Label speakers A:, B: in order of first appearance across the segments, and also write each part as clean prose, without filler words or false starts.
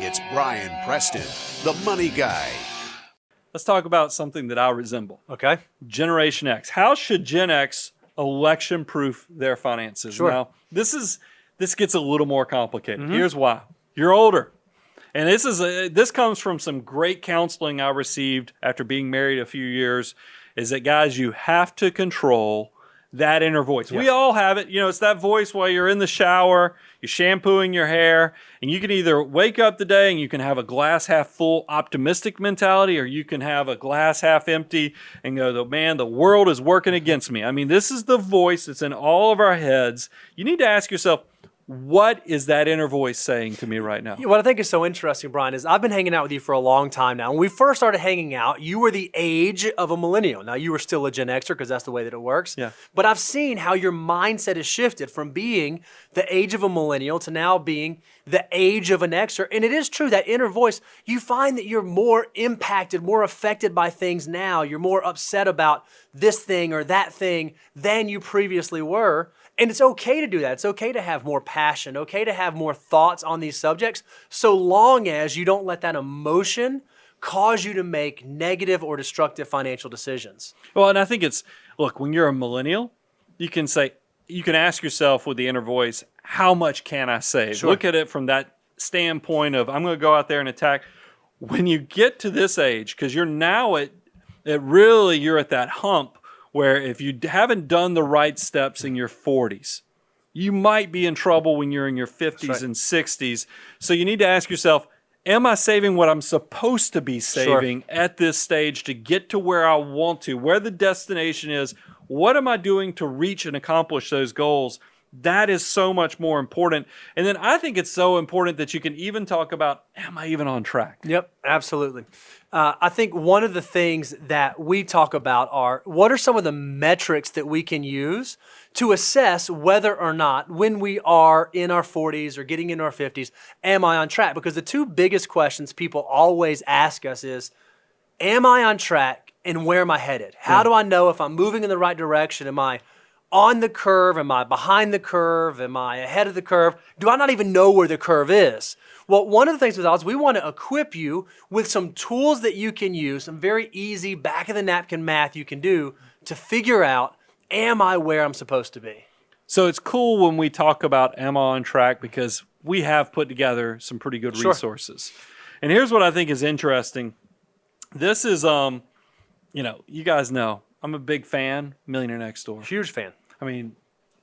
A: It's Brian Preston, the money guy.
B: Let's talk about something that I resemble.
C: Okay.
B: Generation X. How should Gen X election-proof their finances?
C: Sure.
B: Now, this gets a little more complicated. Here's why. You're older. And this comes from some great counseling I received after being married a few years, is that, guys, you have to control that inner voice. Yeah. We all have it. You know, it's that voice while you're in the shower, you're shampooing your hair, and you can either wake up the day and you can have a glass half full optimistic mentality, or you can have a glass half empty and go, man, the world is working against me. I mean, this is the voice that's in all of our heads. You need to ask yourself, what is that inner voice saying to me right now?
C: What I think is so interesting, Brian, is I've been hanging out with you for a long time now. When we first started hanging out, you were the age of a millennial. Now, you were still a Gen Xer because that's the way that it works.
B: Yeah.
C: But I've seen how your mindset has shifted from being the age of a millennial to now being the age of an Xer. And it is true, that inner voice, you find that you're more impacted, more affected by things now. You're more upset about this thing or that thing than you previously were. And it's okay to do that. It's okay to have more passion, okay to have more thoughts on these subjects, so long as you don't let that emotion cause you to make negative or destructive financial decisions.
B: Well, and I think look, when you're a millennial, you can ask yourself with the inner voice, how much can I save?
C: Sure.
B: Look at it from that standpoint of, I'm going to go out there and attack. When you get to this age, because you're now you're at that hump, where if you haven't done the right steps in your 40s, you might be in trouble when you're in your 50s and 60s. So you need to ask yourself, am I saving what I'm supposed to be saving at this stage to get to where I want to, where the destination is? What am I doing to reach and accomplish those goals? That is so much more important. And then I think it's so important that you can even talk about, am I even on track?
C: Yep, absolutely. I think one of the things that we talk about are, what are some of the metrics that we can use to assess whether or not, when we are in our 40s or getting into our 50s, am I on track? Because the two biggest questions people always ask us is, am I on track and where am I headed? How do I know if I'm moving in the right direction? Am I on the curve? Am I behind the curve? Am I ahead of the curve? Do I not even know where the curve is? Well, one of the things with us, we want to equip you with some tools that you can use, some very easy back-of-the-napkin math you can do to figure out, am I where I'm supposed to be?
B: So it's cool when we talk about am I on track, because we have put together some pretty good resources. And here's what I think is interesting. This is, you guys know, I'm a big fan, Millionaire Next Door.
C: Huge fan.
B: I mean,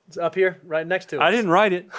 C: it's up here, right next to us.
B: I didn't write it.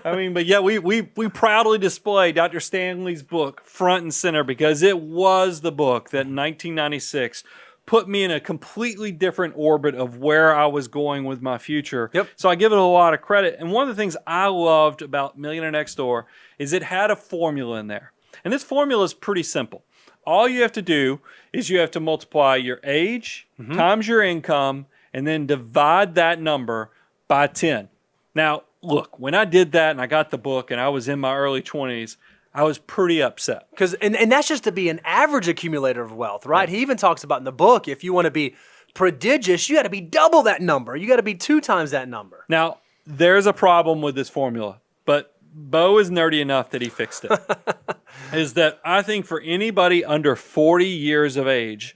B: I mean, but yeah, we proudly display Dr. Stanley's book front and center, because it was the book that in 1996 put me in a completely different orbit of where I was going with my future.
C: Yep.
B: So I give it a lot of credit. And one of the things I loved about Millionaire Next Door is it had a formula in there. And this formula is pretty simple. All you have to do is you have to multiply your age times your income and then divide that number by 10. Now, look, when I did that and I got the book and I was in my early 20s, I was pretty upset.
C: And that's just to be an average accumulator of wealth, right? Yeah. He even talks about in the book, if you want to be prodigious, you got to be double that number. You got to be 2 times that number.
B: Now, there's a problem with this formula, but Bo is nerdy enough that he fixed it. Is that I think for anybody under 40 years of age,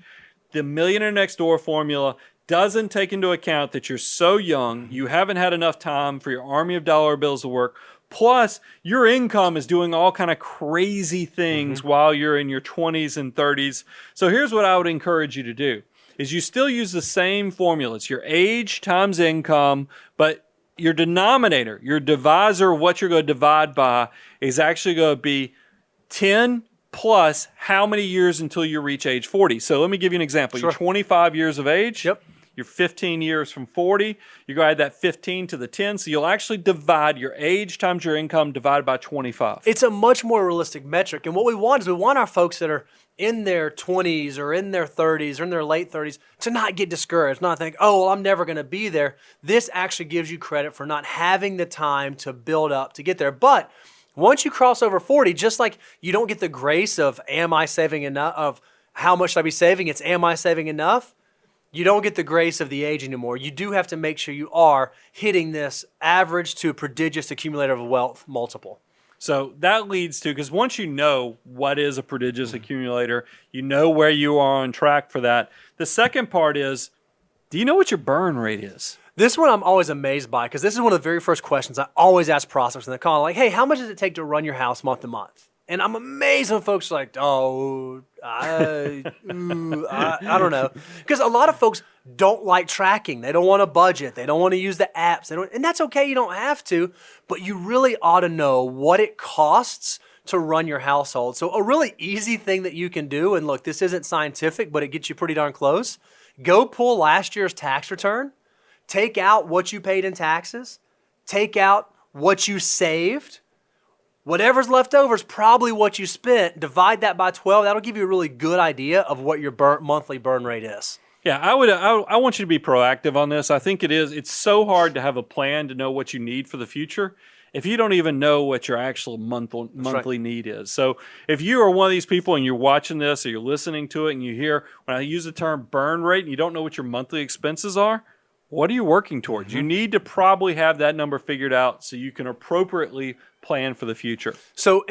B: the Millionaire Next Door formula doesn't take into account that you're so young, you haven't had enough time for your army of dollar bills to work, plus your income is doing all kind of crazy things while you're in your 20s and 30s. So here's what I would encourage you to do, is you still use the same formula. It's your age times income, but your denominator, your divisor, what you're going to divide by is actually going to be 10 plus how many years until you reach age 40. So let me give you an example.
C: Sure.
B: You're 25 years of age.
C: Yep.
B: You're 15 years from 40. You're going to add that 15 to the 10. So you'll actually divide your age times your income divided by 25.
C: It's a much more realistic metric. And what we want is we want our folks that are in their 20s or in their 30s or in their late 30s to not get discouraged, not think, oh, well, I'm never going to be there. This actually gives you credit for not having the time to build up to get there. But once you cross over 40, just like you don't get the grace of am I saving enough, of how much should I be saving, it's am I saving enough, you don't get the grace of the age anymore. You do have to make sure you are hitting this average to prodigious accumulator of wealth multiple.
B: So that leads to, because once you know what is a prodigious accumulator, you know where you are on track for that. The second part is, do you know what your burn rate is?
C: This one I'm always amazed by, because this is one of the very first questions I always ask prospects when they call, like, hey, how much does it take to run your house month to month? And I'm amazed when folks are like, oh, I don't know. Because a lot of folks don't like tracking. They don't want to budget. They don't want to use the apps. And that's okay. You don't have to. But you really ought to know what it costs to run your household. So a really easy thing that you can do, and look, this isn't scientific, but it gets you pretty darn close. Go pull last year's tax return. Take out what you paid in taxes. Take out what you saved. Whatever's left over is probably what you spent. Divide that by 12. That'll give you a really good idea of what your monthly burn rate is.
B: Yeah, I want you to be proactive on this. I think it is. It's so hard to have a plan to know what you need for the future if you don't even know what your actual monthly need is. So if you are one of these people and you're watching this or you're listening to it and you hear when I use the term burn rate and you don't know what your monthly expenses are, what are you working towards? You need to probably have that number figured out so you can appropriately plan for the future.
C: So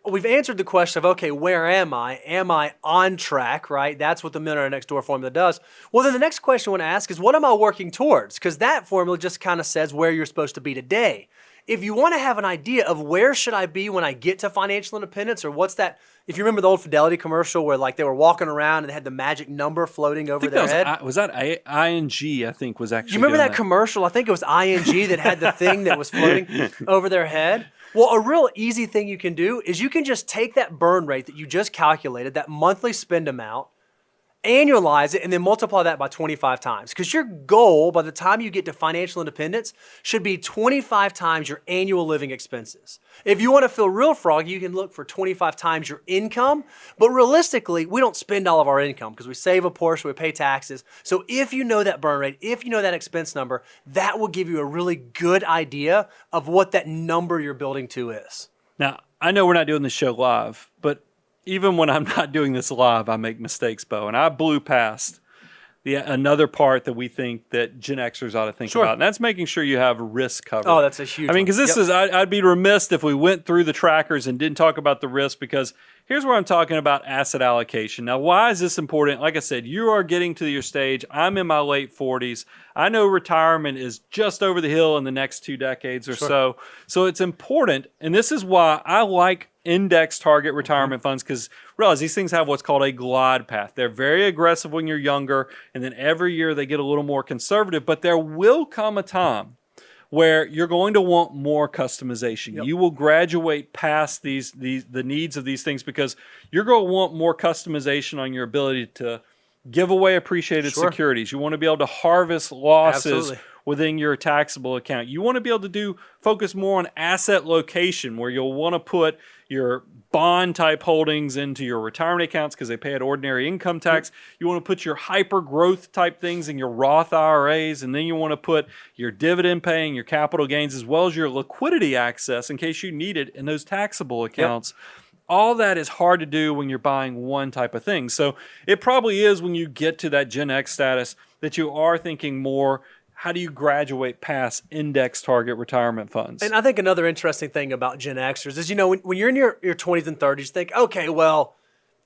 C: we've answered the question of, okay, where am I? Am I on track, right? That's what the Millionaire Next Door formula does. Well, then the next question I want to ask is, what am I working towards? Because that formula just kind of says where you're supposed to be today. If you want to have an idea of where should I be when I get to financial independence, or what's that, if you remember the old Fidelity commercial where like they were walking around and they had the magic number floating over their head.
B: Was that ING, I think, was actually
C: You remember that commercial? I think it was ING that had the thing that was floating over their head. Well, a real easy thing you can do is you can just take that burn rate that you just calculated, that monthly spend amount, annualize it, and then multiply that by 25 times. Because your goal by the time you get to financial independence should be 25 times your annual living expenses. If you want to feel real froggy, you can look for 25 times your income. But realistically, we don't spend all of our income because we save a portion, we pay taxes. So if you know that burn rate, if you know that expense number, that will give you a really good idea of what that number you're building to is.
B: Now, I know we're not doing this show live, but even when I'm not doing this live, I make mistakes, Bo. And I blew past another part that we think that Gen Xers ought to think about, and that's making sure you have risk covered.
C: Oh, that's a huge one.
B: I mean, because this is, I'd be remiss if we went through the trackers and didn't talk about the risk, because here's where I'm talking about asset allocation. Now, why is this important? Like I said, you are getting to your stage. I'm in my late 40s. I know retirement is just over the hill in the next 2 decades or so. So it's important, and this is why I like index target retirement funds, because realize these things have what's called a glide path. They're very aggressive when you're younger, and then every year they get a little more conservative, but there will come a time where you're going to want more customization. You will graduate past the needs of these things, because you're going to want more customization on your ability to give away appreciated securities. You want to be able to harvest losses within your taxable account. You want to be able to focus more on asset location, where you'll want to put your bond type holdings into your retirement accounts because they pay at ordinary income tax. You want to put your hyper growth type things in your Roth IRAs, and then you want to put your dividend paying, your capital gains, as well as your liquidity access in case you need it in those taxable accounts. All that is hard to do when you're buying one type of thing. So it probably is when you get to that Gen X status that you are thinking more, how do you graduate past index target retirement funds?
C: And I think another interesting thing about Gen Xers is, when you're in your 20s and 30s, you think, okay, well,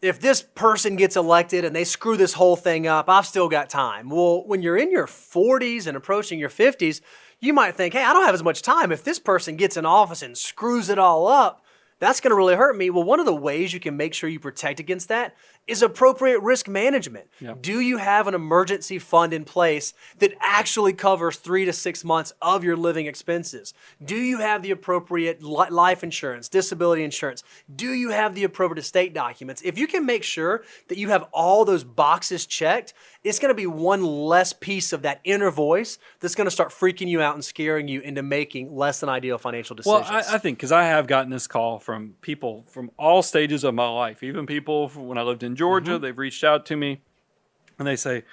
C: if this person gets elected and they screw this whole thing up, I've still got time. Well, when you're in your 40s and approaching your 50s, you might think, hey, I don't have as much time. If this person gets in office and screws it all up, that's going to really hurt me. Well, one of the ways you can make sure you protect against that is appropriate risk management. Do you have an emergency fund in place that actually covers 3 to 6 months of your living expenses? Do you have the appropriate life insurance, disability insurance? Do you have the appropriate estate documents? If you can make sure that you have all those boxes checked, it's going to be one less piece of that inner voice that's going to start freaking you out and scaring you into making less than ideal financial decisions.
B: Well, I think, because I have gotten this call from people from all stages of my life, even people when I lived in Georgia, they've reached out to me and they say,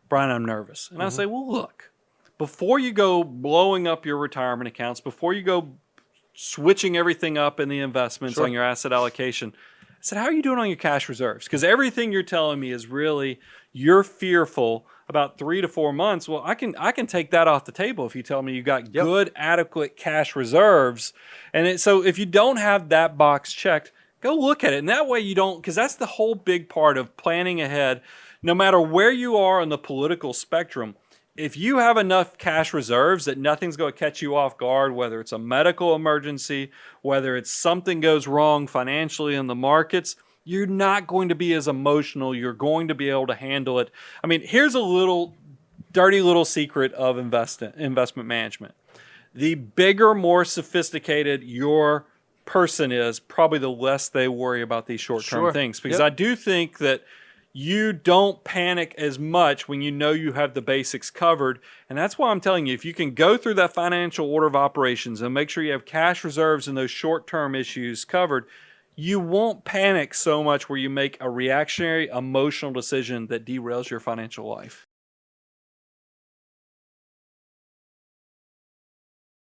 B: Brian, I'm nervous. And I say, well, look, before you go blowing up your retirement accounts, before you go switching everything up in the investments on your asset allocation, said, how are you doing on your cash reserves? Because everything you're telling me is really you're fearful about 3 to 4 months. Well, I can take that off the table if you tell me you got good, adequate cash reserves. And so if you don't have that box checked, go look at it. And that way you don't, because that's the whole big part of planning ahead. No matter where you are on the political spectrum, if you have enough cash reserves that nothing's going to catch you off guard, whether it's a medical emergency, whether it's something goes wrong financially in the markets, you're not going to be as emotional. You're going to be able to handle it. I mean, here's a little dirty little secret of investment management. The bigger, more sophisticated your person is, probably the less they worry about these short-term things. Because I do think that you don't panic as much when you know you have the basics covered. And that's why I'm telling you, if you can go through that financial order of operations and make sure you have cash reserves and those short-term issues covered, you won't panic so much where you make a reactionary, emotional decision that derails your financial life.